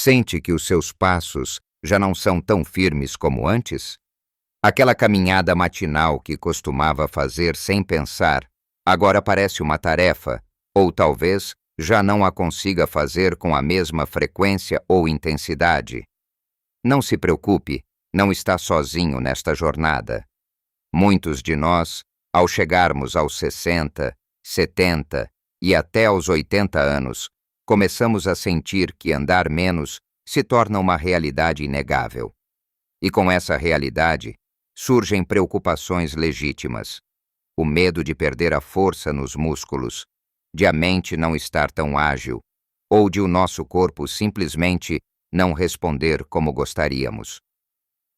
Sente que os seus passos já não são tão firmes como antes? Aquela caminhada matinal que costumava fazer sem pensar, agora parece uma tarefa, ou talvez já não a consiga fazer com a mesma frequência ou intensidade. Não se preocupe, não está sozinho nesta jornada. Muitos de nós, ao chegarmos aos 60, 70 e até aos 80 anos, começamos a sentir que andar menos se torna uma realidade inegável. E com essa realidade, surgem preocupações legítimas. O medo de perder a força nos músculos, de a mente não estar tão ágil, ou de o nosso corpo simplesmente não responder como gostaríamos.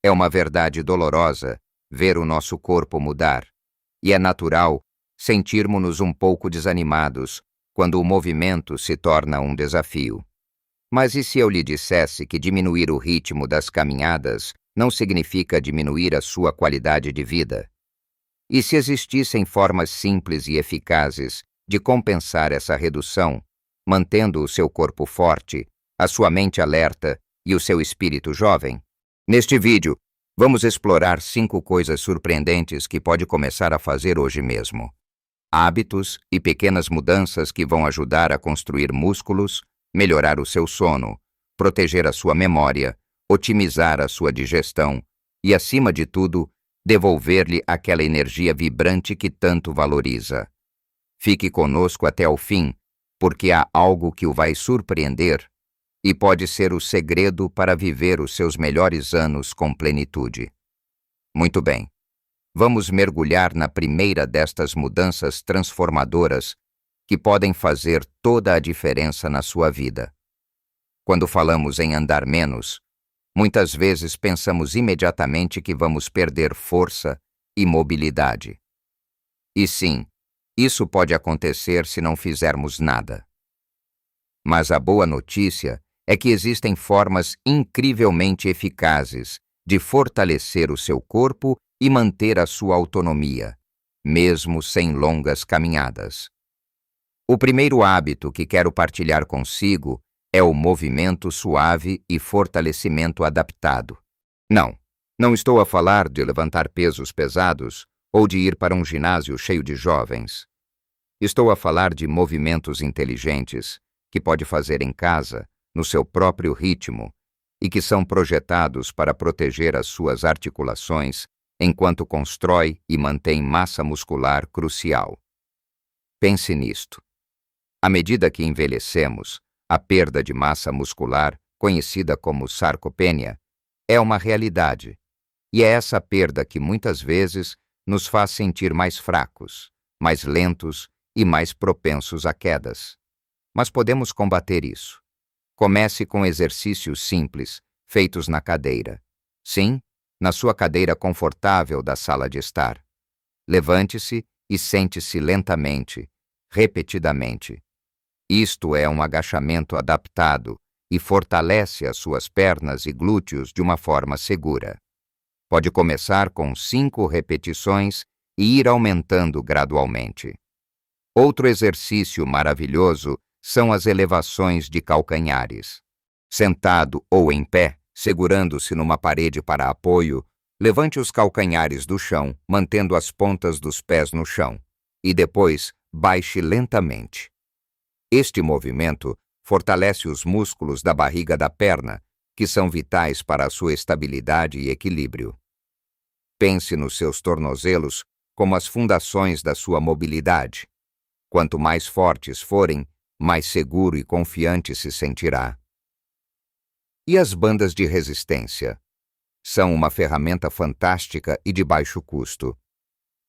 É uma verdade dolorosa ver o nosso corpo mudar, e é natural sentirmos-nos um pouco desanimados quando o movimento se torna um desafio. Mas e se eu lhe dissesse que diminuir o ritmo das caminhadas não significa diminuir a sua qualidade de vida? E se existissem formas simples e eficazes de compensar essa redução, mantendo o seu corpo forte, a sua mente alerta e o seu espírito jovem? Neste vídeo, vamos explorar 5 coisas surpreendentes que pode começar a fazer hoje mesmo. Hábitos e pequenas mudanças que vão ajudar a construir músculos, melhorar o seu sono, proteger a sua memória, otimizar a sua digestão e, acima de tudo, devolver-lhe aquela energia vibrante que tanto valoriza. Fique conosco até o fim, porque há algo que o vai surpreender e pode ser o segredo para viver os seus melhores anos com plenitude. Muito bem, vamos mergulhar na primeira destas mudanças transformadoras que podem fazer toda a diferença na sua vida. Quando falamos em andar menos, muitas vezes pensamos imediatamente que vamos perder força e mobilidade. E sim, isso pode acontecer se não fizermos nada. Mas a boa notícia é que existem formas incrivelmente eficazes de fortalecer o seu corpo e manter a sua autonomia, mesmo sem longas caminhadas. O primeiro hábito que quero partilhar consigo é o movimento suave e fortalecimento adaptado. Não estou a falar de levantar pesos pesados ou de ir para um ginásio cheio de jovens. Estou a falar de movimentos inteligentes que pode fazer em casa, no seu próprio ritmo, e que são projetados para proteger as suas articulações enquanto constrói e mantém massa muscular crucial. Pense nisto. À medida que envelhecemos, a perda de massa muscular, conhecida como sarcopenia, é uma realidade, e é essa perda que muitas vezes nos faz sentir mais fracos, mais lentos e mais propensos a quedas. Mas podemos combater isso. Comece com exercícios simples, feitos na cadeira. Sim, na sua cadeira confortável da sala de estar. Levante-se e sente-se lentamente, repetidamente. Isto é um agachamento adaptado e fortalece as suas pernas e glúteos de uma forma segura. Pode começar com 5 repetições e ir aumentando gradualmente. Outro exercício maravilhoso são as elevações de calcanhares. Sentado ou em pé, segurando-se numa parede para apoio, levante os calcanhares do chão, mantendo as pontas dos pés no chão, e depois baixe lentamente. Este movimento fortalece os músculos da barriga da perna, que são vitais para a sua estabilidade e equilíbrio. Pense nos seus tornozelos como as fundações da sua mobilidade. Quanto mais fortes forem, mais seguro e confiante se sentirá. E as bandas de resistência? São uma ferramenta fantástica e de baixo custo.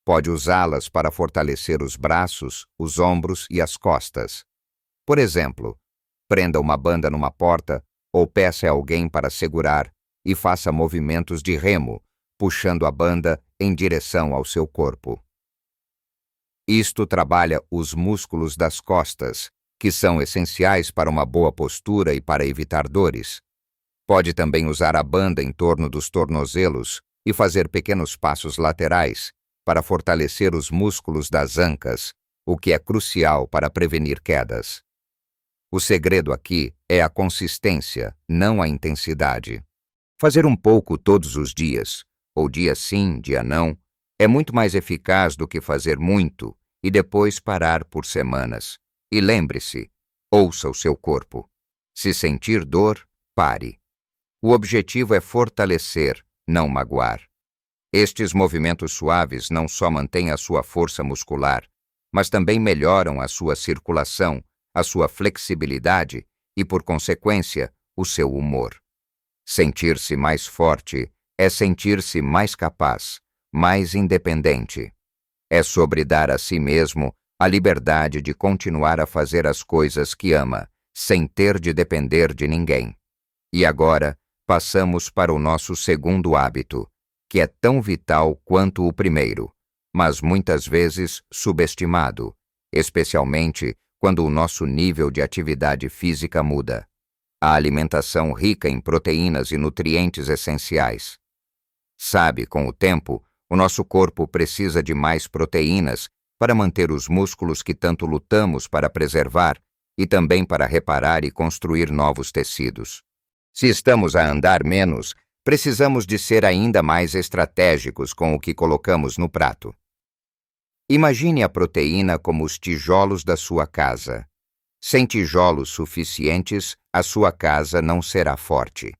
Pode usá-las para fortalecer os braços, os ombros e as costas. Por exemplo, prenda uma banda numa porta ou peça a alguém para segurar e faça movimentos de remo, puxando a banda em direção ao seu corpo. Isto trabalha os músculos das costas, que são essenciais para uma boa postura e para evitar dores. Pode também usar a banda em torno dos tornozelos e fazer pequenos passos laterais para fortalecer os músculos das ancas, o que é crucial para prevenir quedas. O segredo aqui é a consistência, não a intensidade. Fazer um pouco todos os dias, ou dia sim, dia não, é muito mais eficaz do que fazer muito e depois parar por semanas. E lembre-se, ouça o seu corpo. Se sentir dor, pare. O objetivo é fortalecer, não magoar. Estes movimentos suaves não só mantêm a sua força muscular, mas também melhoram a sua circulação, a sua flexibilidade e, por consequência, o seu humor. Sentir-se mais forte é sentir-se mais capaz, mais independente. É sobre dar a si mesmo a liberdade de continuar a fazer as coisas que ama, sem ter de depender de ninguém. E agora, passamos para o nosso segundo hábito, que é tão vital quanto o primeiro, mas muitas vezes subestimado, especialmente quando o nosso nível de atividade física muda. A alimentação rica em proteínas e nutrientes essenciais. Sabe, com o tempo, o nosso corpo precisa de mais proteínas para manter os músculos que tanto lutamos para preservar e também para reparar e construir novos tecidos. Se estamos a andar menos, precisamos de ser ainda mais estratégicos com o que colocamos no prato. Imagine a proteína como os tijolos da sua casa. Sem tijolos suficientes, a sua casa não será forte.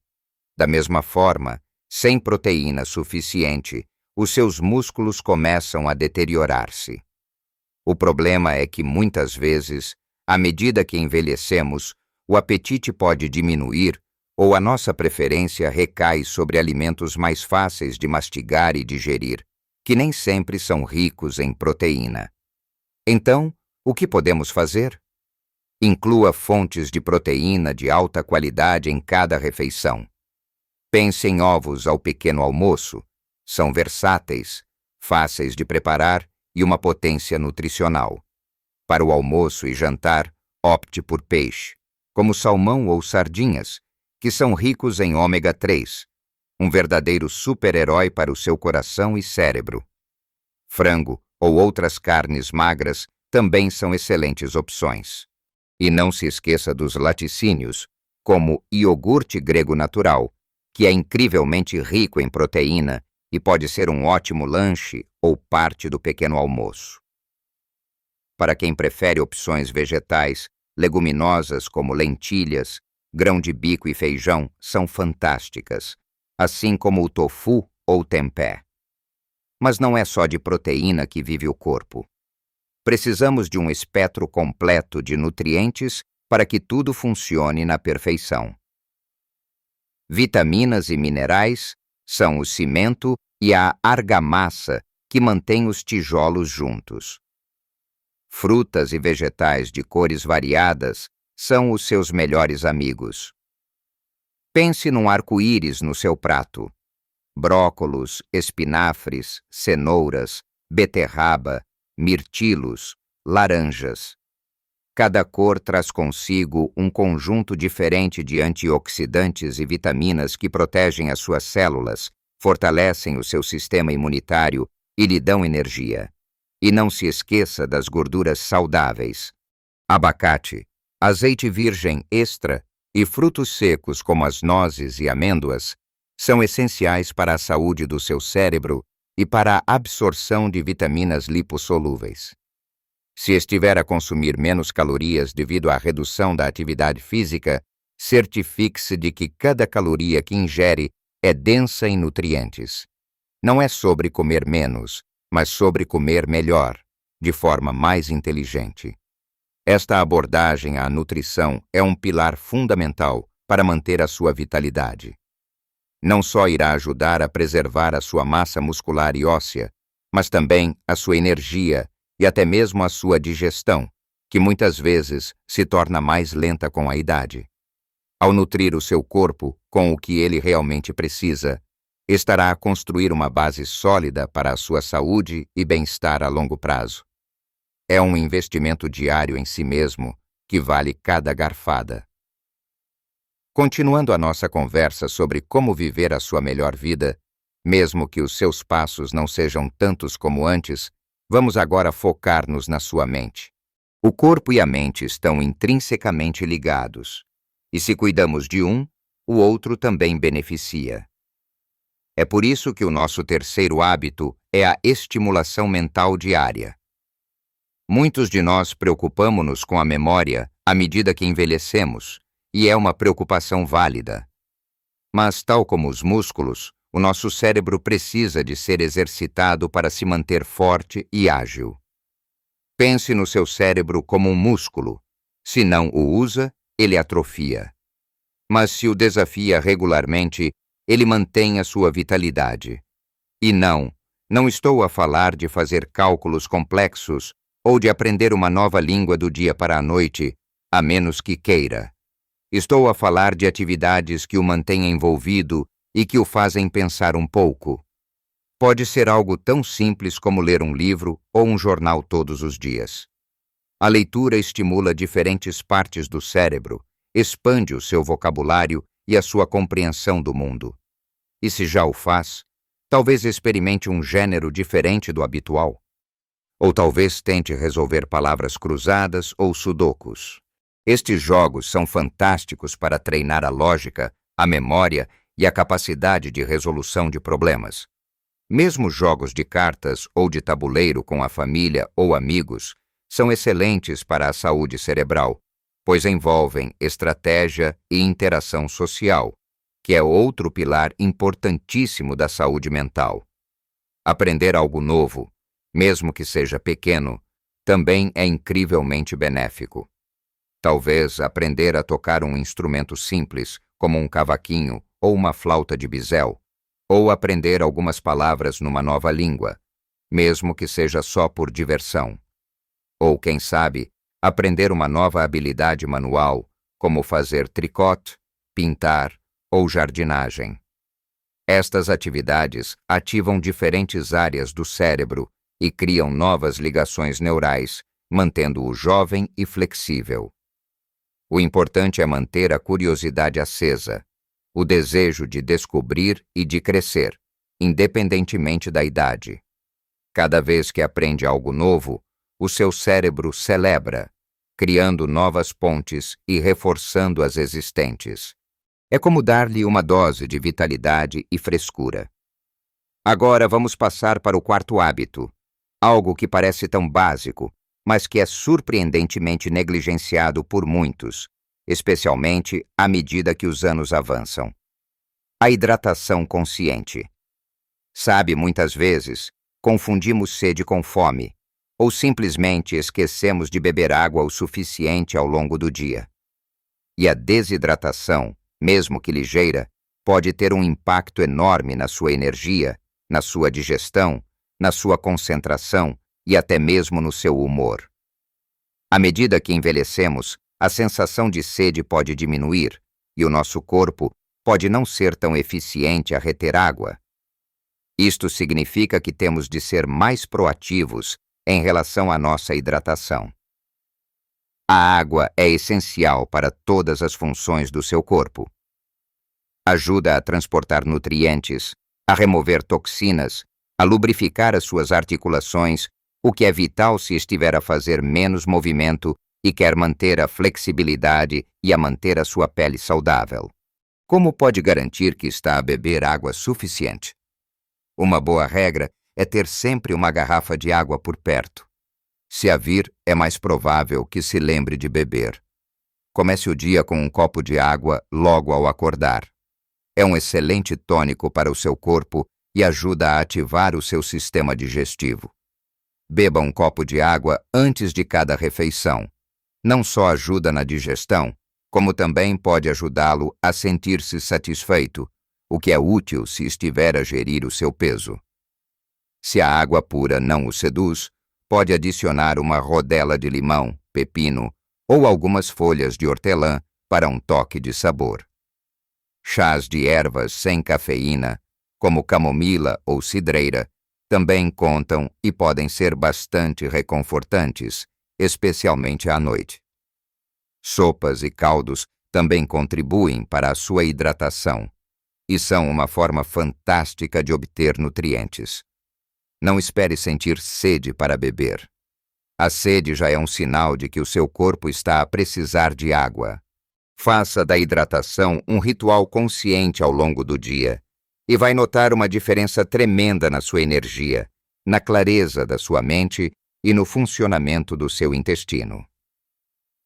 Da mesma forma, sem proteína suficiente, os seus músculos começam a deteriorar-se. O problema é que, muitas vezes, à medida que envelhecemos, o apetite pode diminuir ou a nossa preferência recai sobre alimentos mais fáceis de mastigar e digerir, que nem sempre são ricos em proteína. Então, o que podemos fazer? Inclua fontes de proteína de alta qualidade em cada refeição. Pense em ovos ao pequeno almoço. São versáteis, fáceis de preparar e uma potência nutricional. Para o almoço e jantar, opte por peixe, como salmão ou sardinhas, que são ricos em ômega 3, um verdadeiro super-herói para o seu coração e cérebro. Frango ou outras carnes magras também são excelentes opções. E não se esqueça dos laticínios, como iogurte grego natural, que é incrivelmente rico em proteína e pode ser um ótimo lanche ou parte do pequeno almoço. Para quem prefere opções vegetais, leguminosas como lentilhas, grão de bico e feijão são fantásticas, assim como o tofu ou tempé. Mas não é só de proteína que vive o corpo. Precisamos de um espectro completo de nutrientes para que tudo funcione na perfeição. Vitaminas e minerais são o cimento e a argamassa que mantêm os tijolos juntos. Frutas e vegetais de cores variadas são os seus melhores amigos. Pense num arco-íris no seu prato. Brócolos, espinafres, cenouras, beterraba, mirtilos, laranjas. Cada cor traz consigo um conjunto diferente de antioxidantes e vitaminas que protegem as suas células, fortalecem o seu sistema imunitário e lhe dão energia. E não se esqueça das gorduras saudáveis. Abacate, azeite virgem extra e frutos secos como as nozes e amêndoas são essenciais para a saúde do seu cérebro e para a absorção de vitaminas lipossolúveis. Se estiver a consumir menos calorias devido à redução da atividade física, certifique-se de que cada caloria que ingere é densa em nutrientes. Não é sobre comer menos, mas sobre comer melhor, de forma mais inteligente. Esta abordagem à nutrição é um pilar fundamental para manter a sua vitalidade. Não só irá ajudar a preservar a sua massa muscular e óssea, mas também a sua energia e até mesmo a sua digestão, que muitas vezes se torna mais lenta com a idade. Ao nutrir o seu corpo com o que ele realmente precisa, estará a construir uma base sólida para a sua saúde e bem-estar a longo prazo. É um investimento diário em si mesmo que vale cada garfada. Continuando a nossa conversa sobre como viver a sua melhor vida, mesmo que os seus passos não sejam tantos como antes, vamos agora focar-nos na sua mente. O corpo e a mente estão intrinsecamente ligados, e se cuidamos de um, o outro também beneficia. É por isso que o nosso terceiro hábito é a estimulação mental diária. Muitos de nós preocupamo-nos com a memória à medida que envelhecemos, e é uma preocupação válida. Mas, tal como os músculos, o nosso cérebro precisa de ser exercitado para se manter forte e ágil. Pense no seu cérebro como um músculo. Se não o usa, ele atrofia. Mas se o desafia regularmente, ele mantém a sua vitalidade. E não estou a falar de fazer cálculos complexos ou de aprender uma nova língua do dia para a noite, a menos que queira. Estou a falar de atividades que o mantêm envolvido e que o fazem pensar um pouco. Pode ser algo tão simples como ler um livro ou um jornal todos os dias. A leitura estimula diferentes partes do cérebro, expande o seu vocabulário e a sua compreensão do mundo. E se já o faz, talvez experimente um gênero diferente do habitual. Ou talvez tente resolver palavras cruzadas ou sudokus. Estes jogos são fantásticos para treinar a lógica, a memória e a capacidade de resolução de problemas. Mesmo jogos de cartas ou de tabuleiro com a família ou amigos são excelentes para a saúde cerebral, pois envolvem estratégia e interação social, que é outro pilar importantíssimo da saúde mental. Aprender algo novo, mesmo que seja pequeno, também é incrivelmente benéfico. Talvez aprender a tocar um instrumento simples, como um cavaquinho ou uma flauta de bisel, ou aprender algumas palavras numa nova língua, mesmo que seja só por diversão. Ou, quem sabe, aprender uma nova habilidade manual, como fazer tricote, pintar ou jardinagem. Estas atividades ativam diferentes áreas do cérebro e criam novas ligações neurais, mantendo-o jovem e flexível. O importante é manter a curiosidade acesa, o desejo de descobrir e de crescer, independentemente da idade. Cada vez que aprende algo novo, o seu cérebro celebra, criando novas pontes e reforçando as existentes. É como dar-lhe uma dose de vitalidade e frescura. Agora vamos passar para o quarto hábito, algo que parece tão básico, mas que é surpreendentemente negligenciado por muitos, especialmente à medida que os anos avançam. A hidratação consciente. Sabe, muitas vezes, confundimos sede com fome, ou simplesmente esquecemos de beber água o suficiente ao longo do dia. E a desidratação, mesmo que ligeira, pode ter um impacto enorme na sua energia, na sua digestão, na sua concentração e até mesmo no seu humor. À medida que envelhecemos, a sensação de sede pode diminuir e o nosso corpo pode não ser tão eficiente a reter água. Isto significa que temos de ser mais proativos em relação à nossa hidratação. A água é essencial para todas as funções do seu corpo. Ajuda a transportar nutrientes, a remover toxinas, a lubrificar as suas articulações, o que é vital se estiver a fazer menos movimento e quer manter a flexibilidade e a manter a sua pele saudável. Como pode garantir que está a beber água suficiente? Uma boa regra é ter sempre uma garrafa de água por perto. Se a vir, é mais provável que se lembre de beber. Comece o dia com um copo de água logo ao acordar. É um excelente tônico para o seu corpo e ajuda a ativar o seu sistema digestivo. Beba um copo de água antes de cada refeição. Não só ajuda na digestão, como também pode ajudá-lo a sentir-se satisfeito, o que é útil se estiver a gerir o seu peso. Se a água pura não o seduz, pode adicionar uma rodela de limão, pepino ou algumas folhas de hortelã para um toque de sabor. Chás de ervas sem cafeína, como camomila ou cidreira, também contam e podem ser bastante reconfortantes, especialmente à noite. Sopas e caldos também contribuem para a sua hidratação e são uma forma fantástica de obter nutrientes. Não espere sentir sede para beber. A sede já é um sinal de que o seu corpo está a precisar de água. Faça da hidratação um ritual consciente ao longo do dia e vai notar uma diferença tremenda na sua energia, na clareza da sua mente e no funcionamento do seu intestino.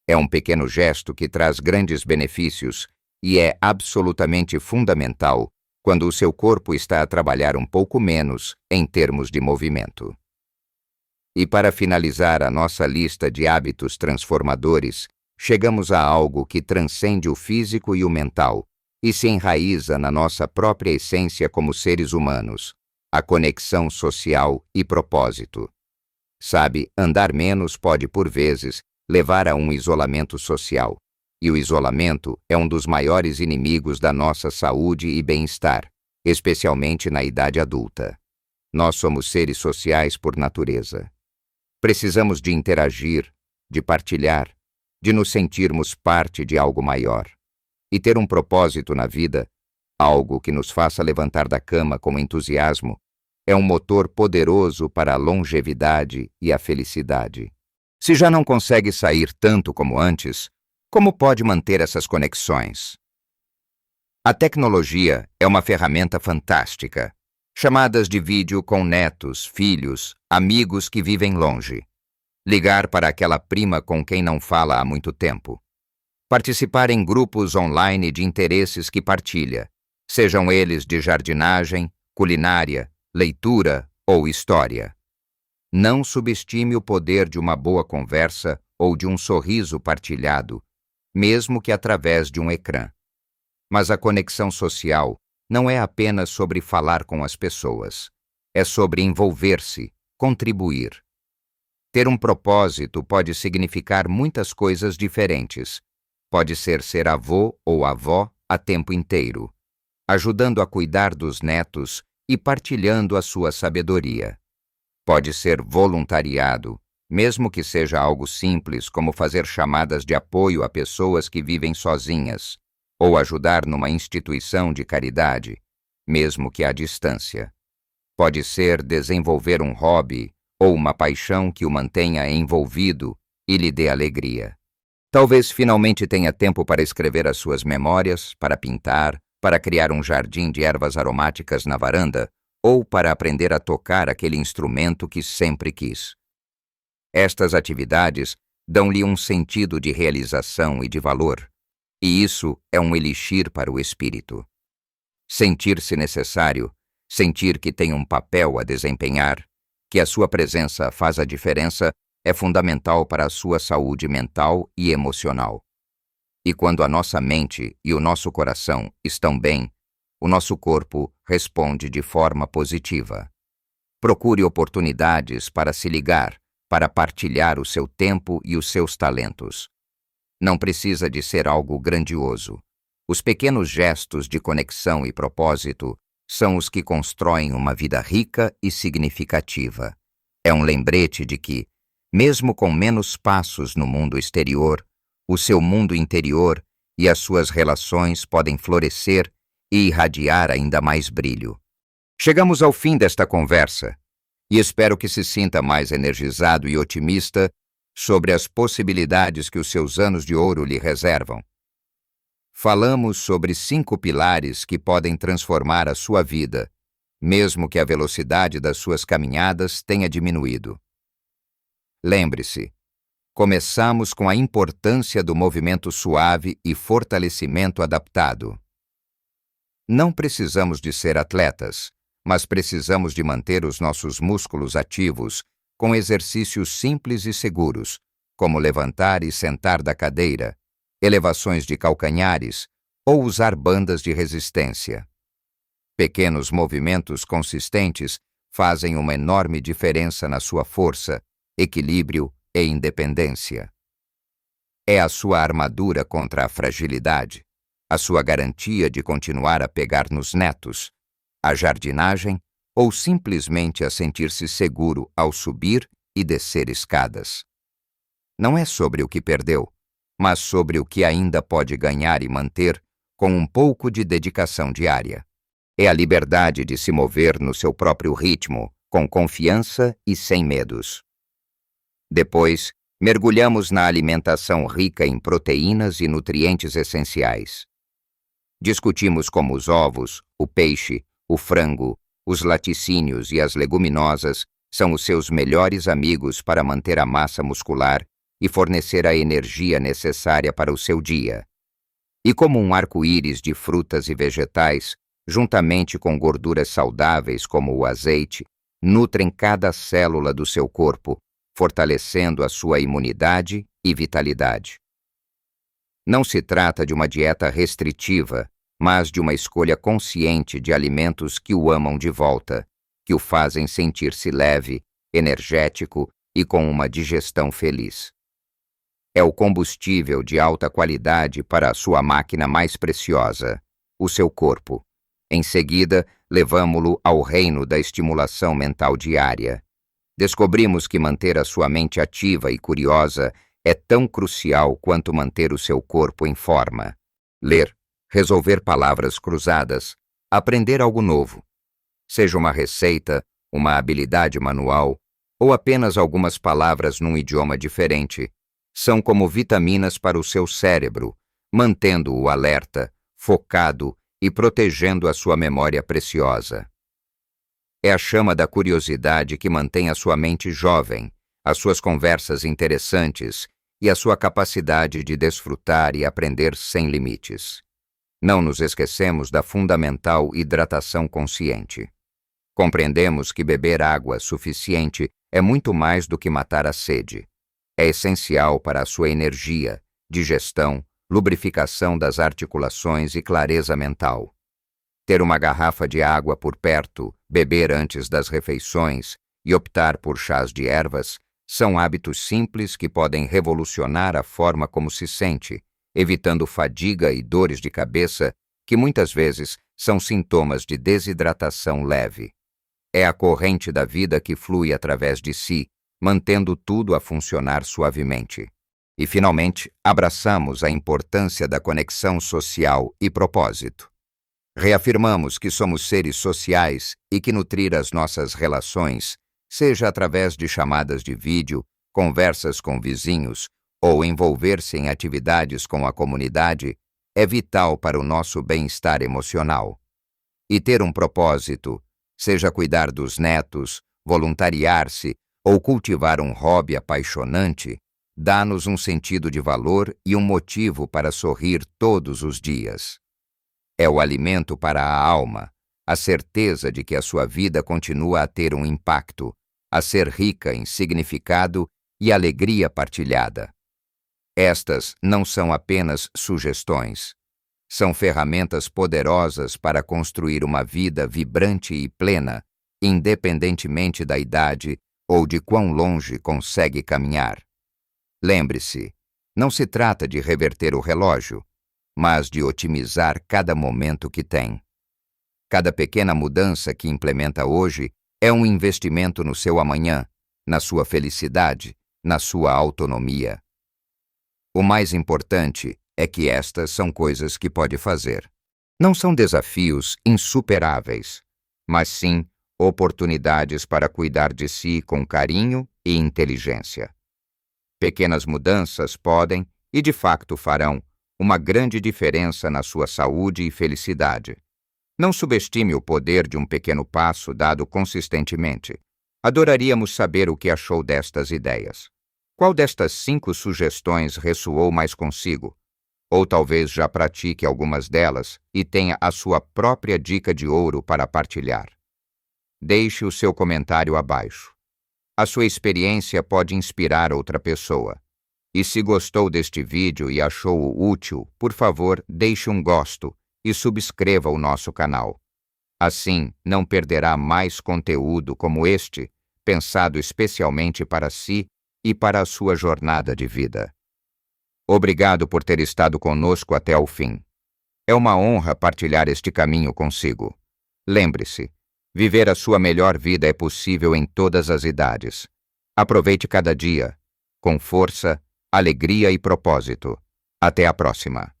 É um pequeno gesto que traz grandes benefícios e é absolutamente fundamental quando o seu corpo está a trabalhar um pouco menos em termos de movimento. E para finalizar a nossa lista de hábitos transformadores, chegamos a algo que transcende o físico e o mental e se enraiza na nossa própria essência como seres humanos, a conexão social e propósito. Sabe, andar menos pode, por vezes, levar a um isolamento social, e o isolamento é um dos maiores inimigos da nossa saúde e bem-estar, especialmente na idade adulta. Nós somos seres sociais por natureza. Precisamos de interagir, de partilhar, de nos sentirmos parte de algo maior. E ter um propósito na vida, algo que nos faça levantar da cama com entusiasmo, é um motor poderoso para a longevidade e a felicidade. Se já não consegue sair tanto como antes, como pode manter essas conexões? A tecnologia é uma ferramenta fantástica. Chamadas de vídeo com netos, filhos, amigos que vivem longe. Ligar para aquela prima com quem não fala há muito tempo. Participar em grupos online de interesses que partilha, sejam eles de jardinagem, culinária, leitura ou história. Não subestime o poder de uma boa conversa ou de um sorriso partilhado, mesmo que através de um ecrã. Mas a conexão social não é apenas sobre falar com as pessoas. É sobre envolver-se, contribuir. Ter um propósito pode significar muitas coisas diferentes. Pode ser avô ou avó a tempo inteiro, ajudando a cuidar dos netos e partilhando a sua sabedoria. Pode ser voluntariado, mesmo que seja algo simples como fazer chamadas de apoio a pessoas que vivem sozinhas, ou ajudar numa instituição de caridade, mesmo que à distância. Pode ser desenvolver um hobby ou uma paixão que o mantenha envolvido e lhe dê alegria. Talvez finalmente tenha tempo para escrever as suas memórias, para pintar, para criar um jardim de ervas aromáticas na varanda, ou para aprender a tocar aquele instrumento que sempre quis. Estas atividades dão-lhe um sentido de realização e de valor, e isso é um elixir para o espírito. Sentir-se necessário, sentir que tem um papel a desempenhar, que a sua presença faz a diferença, é fundamental para a sua saúde mental e emocional. E quando a nossa mente e o nosso coração estão bem, o nosso corpo responde de forma positiva. Procure oportunidades para se ligar, para partilhar o seu tempo e os seus talentos. Não precisa de ser algo grandioso. Os pequenos gestos de conexão e propósito são os que constroem uma vida rica e significativa. É um lembrete de que, mesmo com menos passos no mundo exterior, o seu mundo interior e as suas relações podem florescer e irradiar ainda mais brilho. Chegamos ao fim desta conversa e espero que se sinta mais energizado e otimista sobre as possibilidades que os seus anos de ouro lhe reservam. Falamos sobre 5 pilares que podem transformar a sua vida, mesmo que a velocidade das suas caminhadas tenha diminuído. Lembre-se, começamos com a importância do movimento suave e fortalecimento adaptado. Não precisamos de ser atletas, mas precisamos de manter os nossos músculos ativos com exercícios simples e seguros, como levantar e sentar da cadeira, elevações de calcanhares ou usar bandas de resistência. Pequenos movimentos consistentes fazem uma enorme diferença na sua força, equilíbrio e independência. É a sua armadura contra a fragilidade, a sua garantia de continuar a pegar nos netos, a jardinagem ou simplesmente a sentir-se seguro ao subir e descer escadas. Não é sobre o que perdeu, mas sobre o que ainda pode ganhar e manter com um pouco de dedicação diária. É a liberdade de se mover no seu próprio ritmo, com confiança e sem medos. Depois, mergulhamos na alimentação rica em proteínas e nutrientes essenciais. Discutimos como os ovos, o peixe, o frango, os laticínios e as leguminosas são os seus melhores amigos para manter a massa muscular e fornecer a energia necessária para o seu dia. E como um arco-íris de frutas e vegetais, juntamente com gorduras saudáveis como o azeite, nutrem cada célula do seu corpo, fortalecendo a sua imunidade e vitalidade. Não se trata de uma dieta restritiva, mas de uma escolha consciente de alimentos que o amam de volta, que o fazem sentir-se leve, energético e com uma digestão feliz. É o combustível de alta qualidade para a sua máquina mais preciosa, o seu corpo. Em seguida, levamo-lo ao reino da estimulação mental diária. Descobrimos que manter a sua mente ativa e curiosa é tão crucial quanto manter o seu corpo em forma. Ler, resolver palavras cruzadas, aprender algo novo. Seja uma receita, uma habilidade manual ou apenas algumas palavras num idioma diferente, são como vitaminas para o seu cérebro, mantendo-o alerta, focado e protegendo a sua memória preciosa. É a chama da curiosidade que mantém a sua mente jovem, as suas conversas interessantes e a sua capacidade de desfrutar e aprender sem limites. Não nos esquecemos da fundamental hidratação consciente. Compreendemos que beber água suficiente é muito mais do que matar a sede. É essencial para a sua energia, digestão, lubrificação das articulações e clareza mental. Ter uma garrafa de água por perto, beber antes das refeições e optar por chás de ervas são hábitos simples que podem revolucionar a forma como se sente, evitando fadiga e dores de cabeça que muitas vezes são sintomas de desidratação leve. É a corrente da vida que flui através de si, mantendo tudo a funcionar suavemente. E, finalmente, abraçamos a importância da conexão social e propósito. Reafirmamos que somos seres sociais e que nutrir as nossas relações, seja através de chamadas de vídeo, conversas com vizinhos ou envolver-se em atividades com a comunidade, é vital para o nosso bem-estar emocional. E ter um propósito, seja cuidar dos netos, voluntariar-se ou cultivar um hobby apaixonante, dá-nos um sentido de valor e um motivo para sorrir todos os dias. É o alimento para a alma, a certeza de que a sua vida continua a ter um impacto, a ser rica em significado e alegria partilhada. Estas não são apenas sugestões. São ferramentas poderosas para construir uma vida vibrante e plena, independentemente da idade ou de quão longe consegue caminhar. Lembre-se, não se trata de reverter o relógio, mas de otimizar cada momento que tem. Cada pequena mudança que implementa hoje é um investimento no seu amanhã, na sua felicidade, na sua autonomia. O mais importante é que estas são coisas que pode fazer. Não são desafios insuperáveis, mas sim oportunidades para cuidar de si com carinho e inteligência. Pequenas mudanças podem, e de facto farão, uma grande diferença na sua saúde e felicidade. Não subestime o poder de um pequeno passo dado consistentemente. Adoraríamos saber o que achou destas ideias. Qual destas 5 sugestões ressoou mais consigo? Ou talvez já pratique algumas delas e tenha a sua própria dica de ouro para partilhar. Deixe o seu comentário abaixo. A sua experiência pode inspirar outra pessoa. E se gostou deste vídeo e achou-o útil, por favor, deixe um gosto e subscreva o nosso canal. Assim, não perderá mais conteúdo como este, pensado especialmente para si e para a sua jornada de vida. Obrigado por ter estado conosco até ao fim. É uma honra partilhar este caminho consigo. Lembre-se, viver a sua melhor vida é possível em todas as idades. Aproveite cada dia, com força, alegria e propósito. Até a próxima.